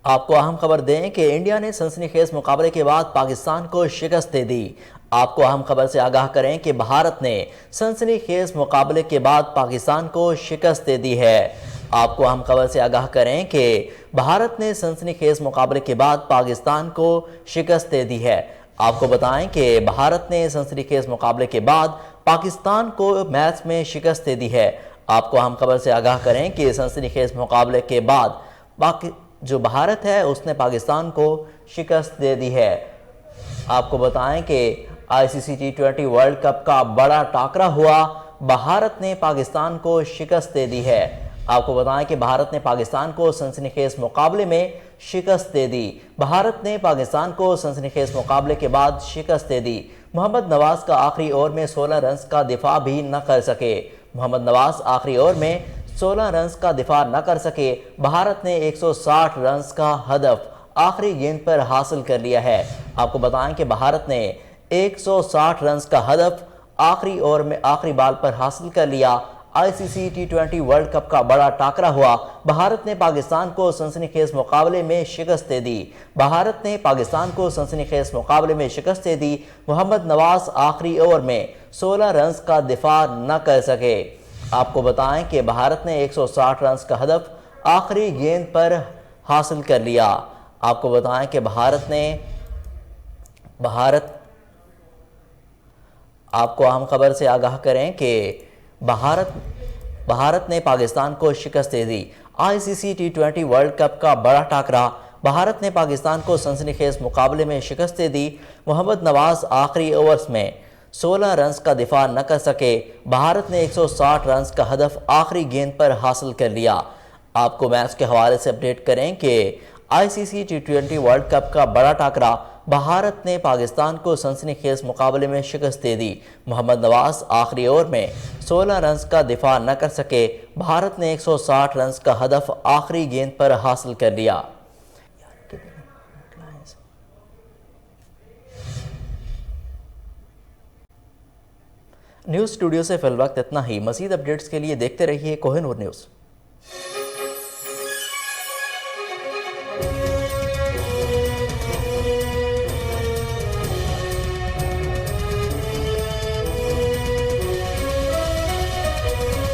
आपको अहम खबर दें कि इंडिया ने सनसनीखेज मुकाबले के बाद पाकिस्तान को शिकस्त दे दी। आपको अहम खबर से आगाह करें कि भारत ने सनसनीखेज मुकाबले के बाद पाकिस्तान को शिकस्त दे दी है। आपको अहम खबर से आगाह करें कि भारत ने सनसनीखेज मुकाबले के बाद पाकिस्तान को शिकस्त दे दी है। आपको बताएं कि भारत ने सनसनीखेज मुकाबले के बाद पाकिस्तान को मैच में शिकस्त दे दी है। आपको अहम खबर से आगाह करें कि सनसनीखेज मुकाबले के बाद जो भारत है उसने पाकिस्तान को शिकस्त दे दी है। आपको बताएं कि आईसीसी T20 वर्ल्ड कप का बड़ा टाकरा हुआ, भारत ने पाकिस्तान को शिकस्त दे दी है। आपको बताएं कि भारत ने पाकिस्तान को सनसनीखेज मुकाबले में शिकस्त दे दी। भारत ने पाकिस्तान को सनसनीखेज मुकाबले के बाद शिकस्त दे दी। मोहम्मद नवाज का आखिरी ओवर में 16 रन का दिफा भी न कर सके। मोहम्मद नवाज आखिरी ओवर में 16 रन का दिफा न कर सके। भारत ने 160 रन का हदफ आखिरी गेंद पर हासिल कर लिया है। आपको बताएं कि भारत ने 160 रन का हदफ आखिरी ओवर में आखिरी बॉल पर हासिल कर लिया। आईसीसी T20 वर्ल्ड कप का बड़ा टाकरा हुआ, भारत ने पाकिस्तान को सनसनीखेज मुकाबले में शिकस्त दे दी। भारत ने पाकिस्तान को सनसनीखेज मुकाबले में शिकस्त दे दी। मोहम्मद नवाज आखिरी ओवर में 16 रन का दिफा न कर सके। आपको बताएं कि भारत ने 160 रन का हदफ आखिरी गेंद पर हासिल कर लिया। आपको बताएं कि आपको अहम खबर से आगाह करें कि भारत ने पाकिस्तान को शिकस्त दे दी। आईसीसी T20 वर्ल्ड कप का बड़ा टाकरा, भारत ने पाकिस्तान को सनसनीखेज मुकाबले में शिकस्त दे दी। मोहम्मद नवाज आखिरी ओवर्स में 16 रन का दिफा न कर सके। भारत ने 160 रन का हदफ आखिरी गेंद पर हासिल कर लिया। आपको मैच के हवाले से अपडेट करें कि आईसीसी T20 वर्ल्ड कप का बड़ा टाकरा, भारत ने पाकिस्तान को सनसनीखेज मुकाबले में शिकस्त दे दी। मोहम्मद नवाज आखिरी ओवर में 16 रन का दिफा न कर सके। भारत ने 160 रन का हदफ आखिरी गेंद पर हासिल कर लिया। न्यूज़ स्टूडियो से फिल वक्त इतना ही। मज़ीद अपडेट्स के लिए देखते रहिए कोहिनूर न्यूज़।